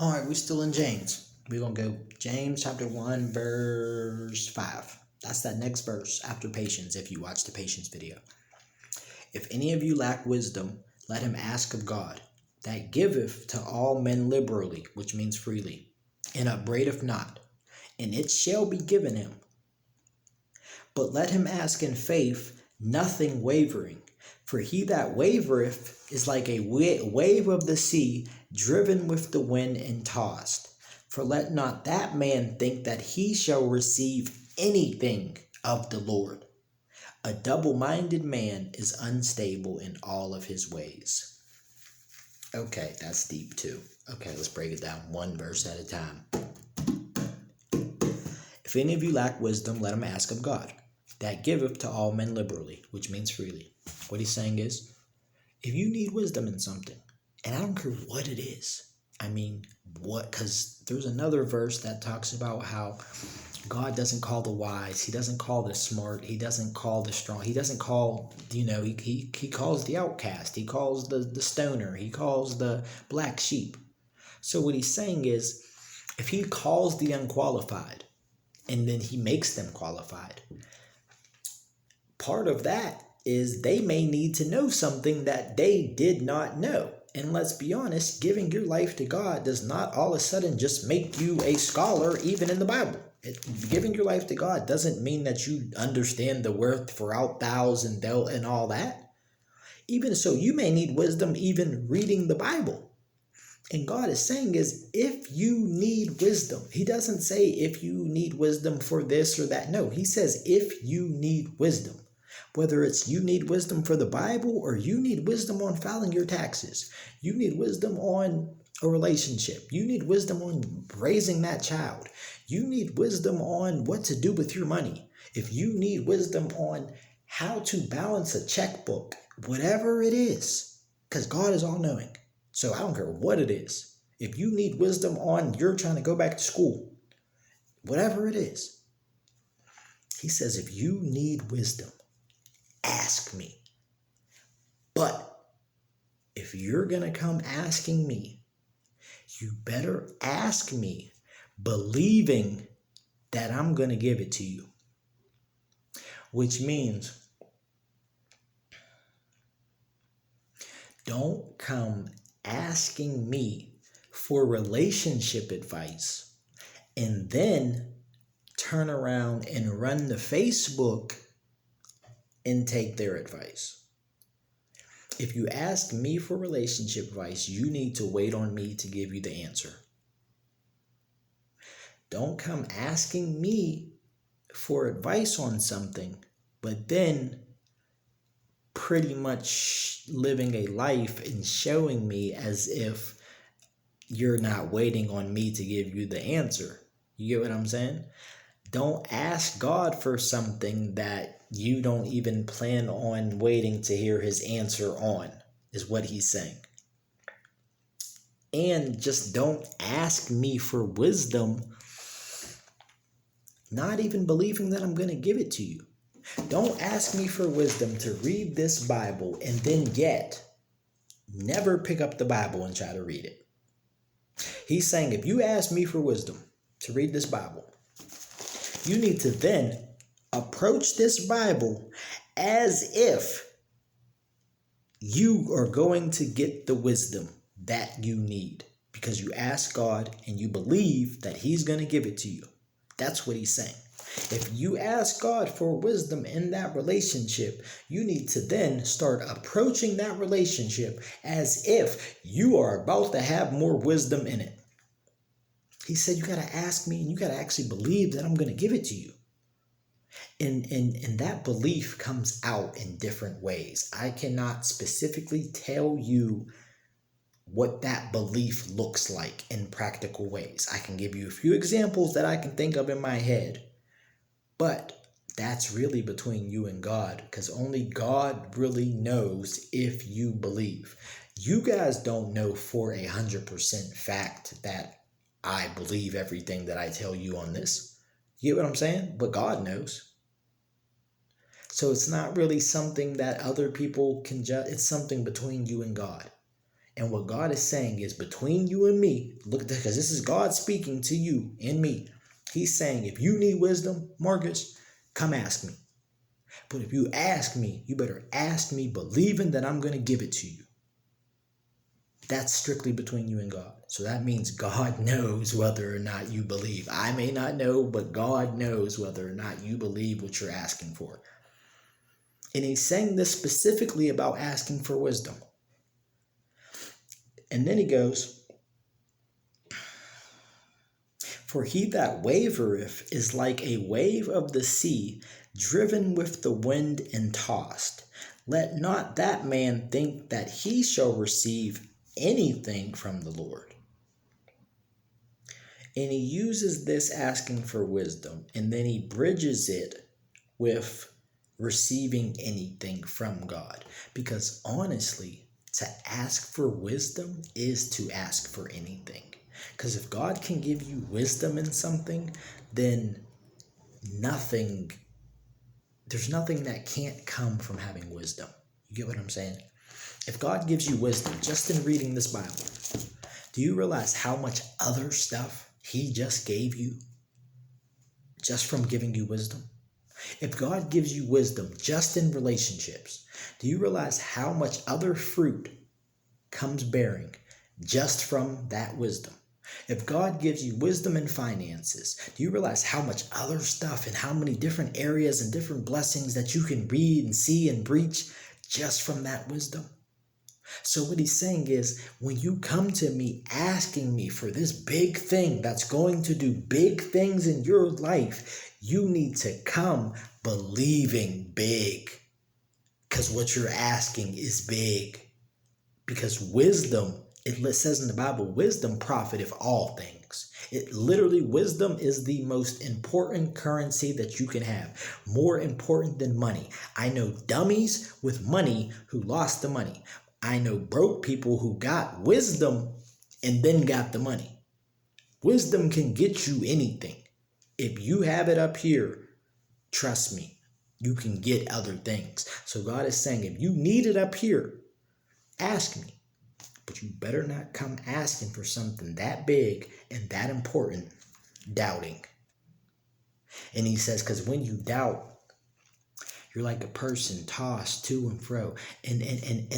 All right, we're still in James. We're going to go James chapter 1, verse 5. That's that next verse after patience, if you watch the patience video. If any of you lack wisdom, let him ask of God, that giveth to all men liberally, which means freely, and upbraideth not, and it shall be given him. But let him ask in faith, nothing wavering. For he that wavereth is like a wave of the sea, driven with the wind and tossed. For let not that man think that he shall receive anything of the Lord. A double-minded man is unstable in all of his ways. Okay, that's deep too. Okay, let's break it down one verse at a time. If any of you lack wisdom, let him ask of God, that giveth to all men liberally, which means freely. What he's saying is, if you need wisdom in something, and I don't care what it is, because there's another verse that talks about how God doesn't call the wise, he doesn't call the smart, he doesn't call the strong, he doesn't call, he calls the outcast, he calls the stoner, he calls the black sheep. So what he's saying is, if he calls the unqualified, and then he makes them qualified, part of that is they may need to know something that they did not know. And let's be honest, giving your life to God does not all of a sudden just make you a scholar, even in the Bible. Giving your life to God doesn't mean that you understand the worth for out thous and all that. Even so, you may need wisdom even reading the Bible. And God is saying is, if you need wisdom, he doesn't say if you need wisdom for this or that. No, he says if you need wisdom. Whether it's you need wisdom for the Bible or you need wisdom on filing your taxes, you need wisdom on a relationship, you need wisdom on raising that child, you need wisdom on what to do with your money, if you need wisdom on how to balance a checkbook, whatever it is, because God is all knowing. So I don't care what it is. If you need wisdom on you're trying to go back to school, whatever it is, he says if you need wisdom, ask me. But if you're going to come asking me, you better ask me believing that I'm going to give it to you. Which means don't come asking me for relationship advice and then turn around and run to Facebook and take their advice. If you ask me for relationship advice, you need to wait on me to give you the answer. Don't come asking me for advice on something, but then pretty much living a life and showing me as if you're not waiting on me to give you the answer. You get what I'm saying? Don't ask God for something that you don't even plan on waiting to hear his answer on, is what he's saying. And just don't ask me for wisdom, not even believing that I'm going to give it to you. Don't ask me for wisdom to read this Bible and then yet never pick up the Bible and try to read it. He's saying if you ask me for wisdom to read this Bible, you need to then approach this Bible as if you are going to get the wisdom that you need because you ask God and you believe that he's going to give it to you. That's what he's saying. If you ask God for wisdom in that relationship, you need to then start approaching that relationship as if you are about to have more wisdom in it. He said, you got to ask me and you got to actually believe that I'm going to give it to you. And that belief comes out in different ways. I cannot specifically tell you what that belief looks like in practical ways. I can give you a few examples that I can think of in my head, but that's really between you and God, because only God really knows if you believe. You guys don't know for 100% fact that I believe everything that I tell you on this. You get what I'm saying? But God knows. So it's not really something that other people can judge. It's something between you and God. And what God is saying is between you and me, look at this, because this is God speaking to you and me. He's saying, if you need wisdom, Marcus, come ask me. But if you ask me, you better ask me believing that I'm going to give it to you. That's strictly between you and God. So that means God knows whether or not you believe. I may not know, but God knows whether or not you believe what you're asking for. And he's saying this specifically about asking for wisdom. And then he goes, for he that wavereth is like a wave of the sea, driven with the wind and tossed. Let not that man think that he shall receive anything from the Lord. And he uses this asking for wisdom, and then he bridges it with receiving anything from God. Because honestly, to ask for wisdom is to ask for anything. Because if God can give you wisdom in something, then there's nothing that can't come from having wisdom. You get what I'm saying? If God gives you wisdom just in reading this Bible, do you realize how much other stuff he just gave you just from giving you wisdom? If God gives you wisdom just in relationships, do you realize how much other fruit comes bearing just from that wisdom? If God gives you wisdom in finances, do you realize how much other stuff and how many different areas and different blessings that you can read and see and breach just from that wisdom? So what he's saying is, when you come to me asking me for this big thing that's going to do big things in your life, you need to come believing big. Because what you're asking is big. Because wisdom, it says in the Bible, wisdom profiteth all things. It literally, wisdom is the most important currency that you can have. More important than money. I know dummies with money who lost the money. I know broke people who got wisdom and then got the money. Wisdom can get you anything. If you have it up here, trust me, you can get other things. So God is saying, if you need it up here, ask me. But you better not come asking for something that big and that important, doubting. And he says, because when you doubt, you're like a person tossed to and fro. And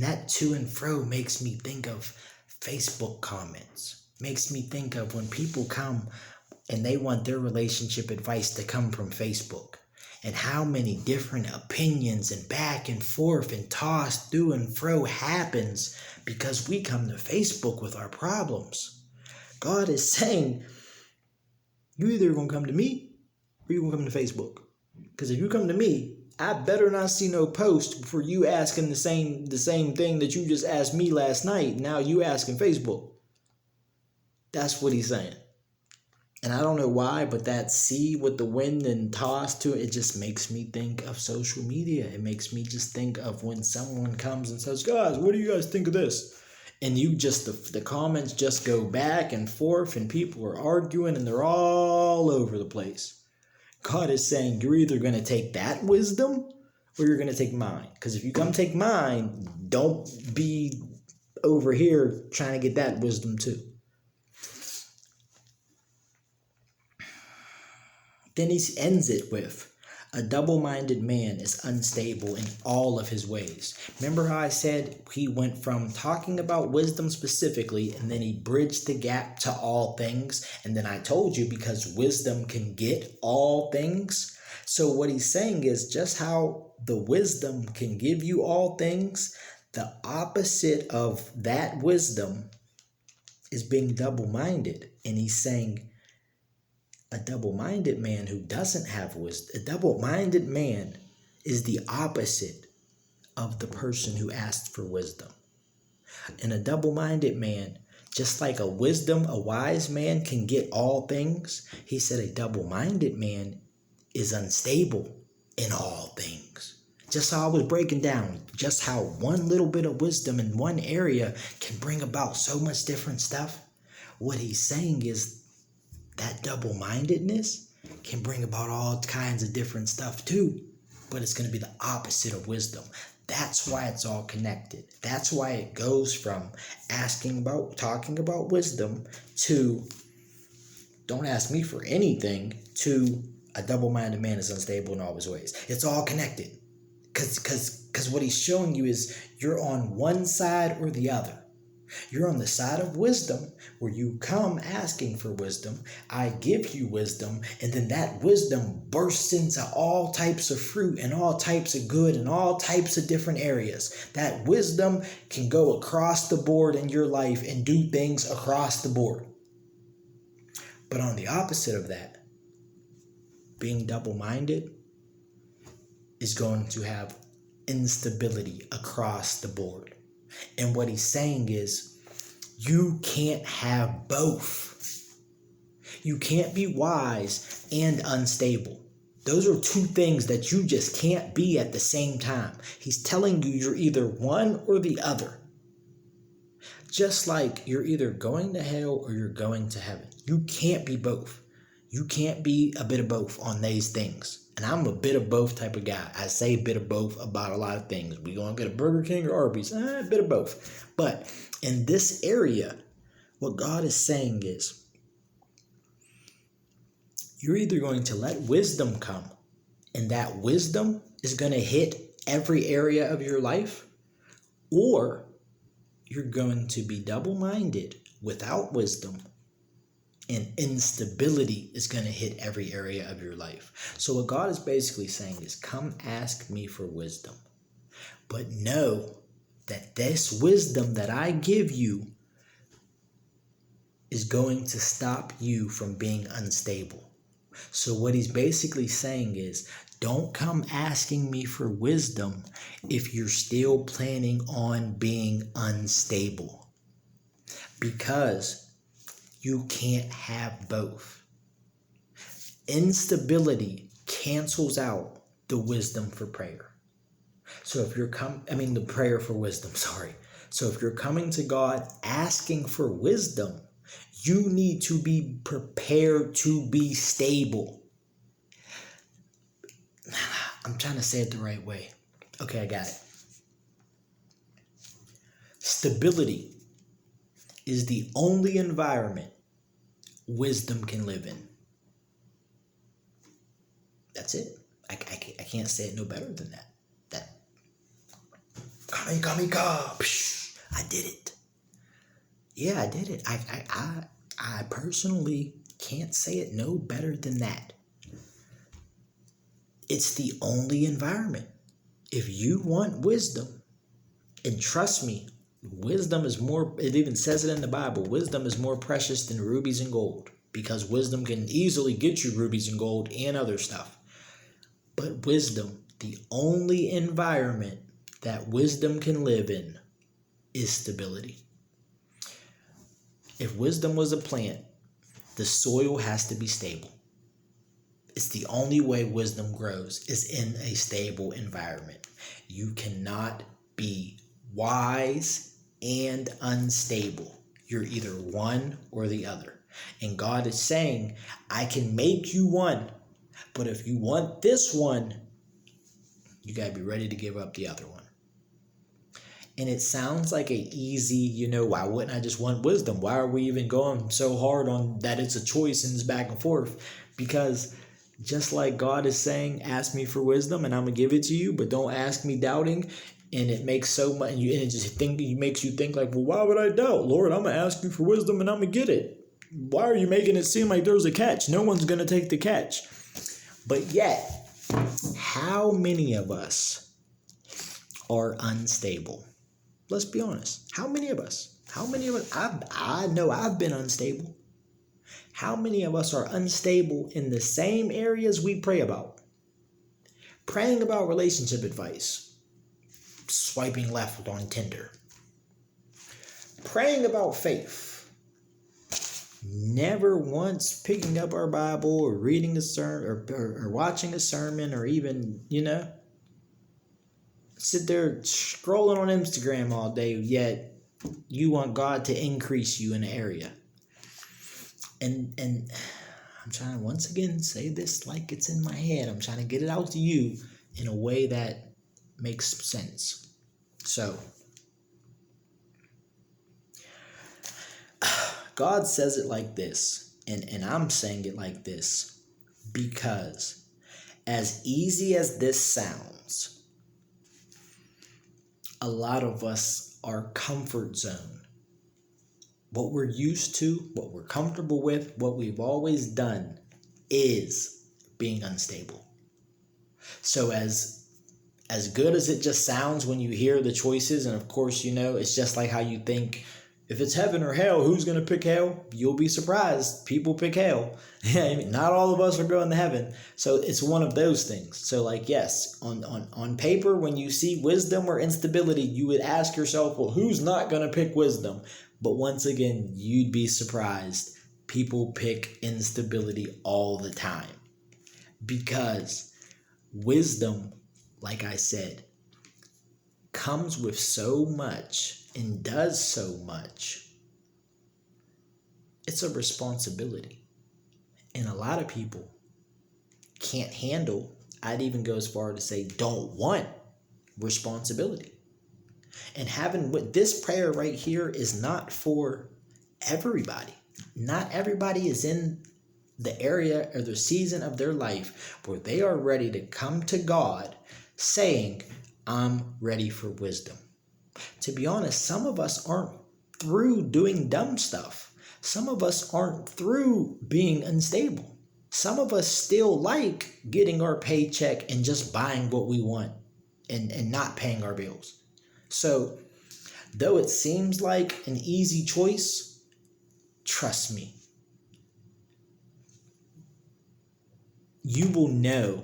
that to and fro makes me think of Facebook comments. Makes me think of when people come and they want their relationship advice to come from Facebook. And how many different opinions and back and forth and tossed to and fro happens because we come to Facebook with our problems. God is saying, you either going to come to me or you're going to come to Facebook. Because if you come to me, I better not see no post for you asking the same thing that you just asked me last night. Now you asking Facebook. That's what he's saying. And I don't know why, but that sea with the wind and toss to it just makes me think of social media. It makes me just think of when someone comes and says, guys, what do you guys think of this? And you just, the comments just go back and forth and people are arguing and they're all over the place. God is saying, you're either going to take that wisdom or you're going to take mine. Because if you come take mine, don't be over here trying to get that wisdom too. Then he ends it with, a double-minded man is unstable in all of his ways. Remember how I said he went from talking about wisdom specifically, and then he bridged the gap to all things. And then I told you, because wisdom can get all things. So what he's saying is, just how the wisdom can give you all things, the opposite of that wisdom is being double-minded. And he's saying, a double-minded man who doesn't have wisdom, a double-minded man is the opposite of the person who asked for wisdom. And a double-minded man, just like a wise man can get all things, he said a double-minded man is unstable in all things. Just how I was breaking down, just how one little bit of wisdom in one area can bring about so much different stuff. What he's saying is, that double-mindedness can bring about all kinds of different stuff too, but it's going to be the opposite of wisdom. That's why it's all connected. That's why it goes from talking about wisdom to don't ask me for anything to a double-minded man is unstable in all his ways. It's all connected. Because what he's showing you is you're on one side or the other. You're on the side of wisdom where you come asking for wisdom. I give you wisdom, and then that wisdom bursts into all types of fruit and all types of good and all types of different areas. That wisdom can go across the board in your life and do things across the board. But on the opposite of that, being double-minded is going to have instability across the board. And what he's saying is, you can't have both. You can't be wise and unstable. Those are two things that you just can't be at the same time. He's telling you you're either one or the other. Just like you're either going to hell or you're going to heaven. You can't be both. You can't be a bit of both on these things. And I'm a bit of both type of guy. I say a bit of both about a lot of things. We gonna get a Burger King or Arby's? A bit of both. But in this area, what God is saying is, you're either going to let wisdom come, and that wisdom is going to hit every area of your life, or you're going to be double-minded without wisdom, and instability is going to hit every area of your life. So what God is basically saying is, come ask me for wisdom. But know that this wisdom that I give you is going to stop you from being unstable. So what he's basically saying is, don't come asking me for wisdom if you're still planning on being unstable. Because you can't have both. Instability cancels out the wisdom for prayer. So if you're the prayer for wisdom, sorry. So if you're coming to God asking for wisdom, you need to be prepared to be stable. I'm trying to say it the right way. Okay, I got it. Stability is the only environment wisdom can live in. That's it. I can't say it no better than that. I did it. Yeah, I did it. I personally can't say it no better than that. It's the only environment. If you want wisdom, and trust me, wisdom is more, it even says it in the Bible, wisdom is more precious than rubies and gold, because wisdom can easily get you rubies and gold and other stuff. But wisdom, the only environment that wisdom can live in is stability. If wisdom was a plant, the soil has to be stable. It's the only way wisdom grows is in a stable environment. You cannot be wise and unstable. You're either one or the other. And God is saying, I can make you one, but if you want this one, you got to be ready to give up the other one. And it sounds like an easy, why wouldn't I just want wisdom? Why are we even going so hard on that it's a choice and it's back and forth? Because just like God is saying, ask me for wisdom and I'm going to give it to you, but don't ask me doubting. And it makes so much, and it makes you think like, well, why would I doubt? Lord, I'm going to ask you for wisdom and I'm going to get it. Why are you making it seem like there's a catch? No one's going to take the catch. But yet, how many of us are unstable? Let's be honest. How many of us? I know I've been unstable. How many of us are unstable in the same areas we pray about? Praying about relationship advice. Swiping left on Tinder. Praying about faith. Never once picking up our Bible or reading a sermon or watching a sermon or even, sit there scrolling on Instagram all day, yet you want God to increase you in an area. And I'm trying to once again say this like it's in my head. I'm trying to get it out to you in a way that makes sense. So, God says it like this, and I'm saying it like this, because as easy as this sounds, a lot of us, our comfort zone, what we're used to, what we're comfortable with, what we've always done is being unstable. So as good as it just sounds when you hear the choices, and of course, it's just like how you think, if it's heaven or hell, who's going to pick hell? You'll be surprised. People pick hell. Not all of us are going to heaven. So it's one of those things. So yes, on paper, when you see wisdom or instability, you would ask yourself, well, who's not going to pick wisdom? But once again, you'd be surprised. People pick instability all the time. Because wisdom, like I said, comes with so much and does so much. It's a responsibility. And a lot of people can't handle, I'd even go as far to say, don't want responsibility. And having with this prayer right here is not for everybody. Not everybody is in the area or the season of their life where they are ready to come to God saying, I'm ready for wisdom. To be honest, some of us aren't through doing dumb stuff. Some of us aren't through being unstable. Some of us still like getting our paycheck and just buying what we want and not paying our bills. So, though it seems like an easy choice, trust me, you will know,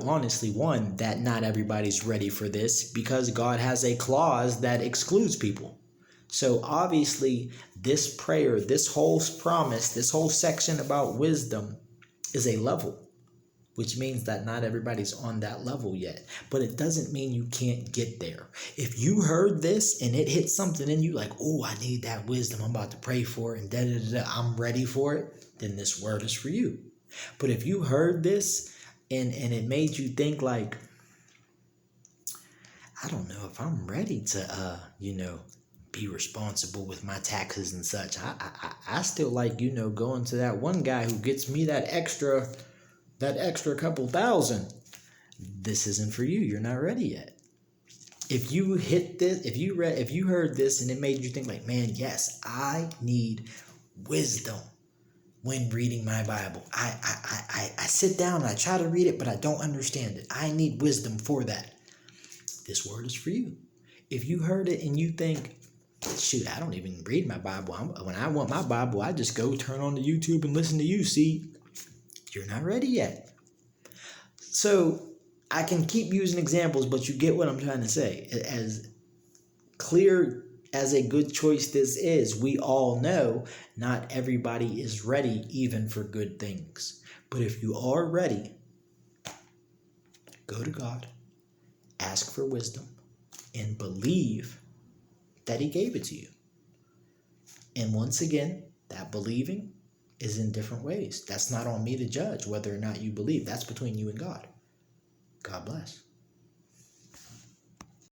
honestly, one, that not everybody's ready for this because God has a clause that excludes people. So obviously, this prayer, this whole promise, this whole section about wisdom is a level, which means that not everybody's on that level yet. But it doesn't mean you can't get there. If you heard this and it hit something in you like, oh, I need that wisdom, I'm about to pray for it, and I'm ready for it, then this word is for you. But if you heard this and it made you think like, I don't know if I'm ready to, be responsible with my taxes and such. I still like, going to that one guy who gets me that extra couple thousand. This isn't for you. You're not ready yet. If you hit this, if you heard this and it made you think like, man, yes, I need wisdom when reading my Bible. I sit down and I try to read it, but I don't understand it. I need wisdom for that. This word is for you. If you heard it and you think, shoot, I don't even read my Bible. When I want my Bible, I just go turn on the YouTube and listen to you. See, you're not ready yet. So I can keep using examples, but you get what I'm trying to say. As clear as a good choice this is, we all know not everybody is ready even for good things. But if you are ready, go to God, ask for wisdom, and believe that He gave it to you. And once again, that believing is in different ways. That's not on me to judge whether or not you believe. That's between you and God. God bless.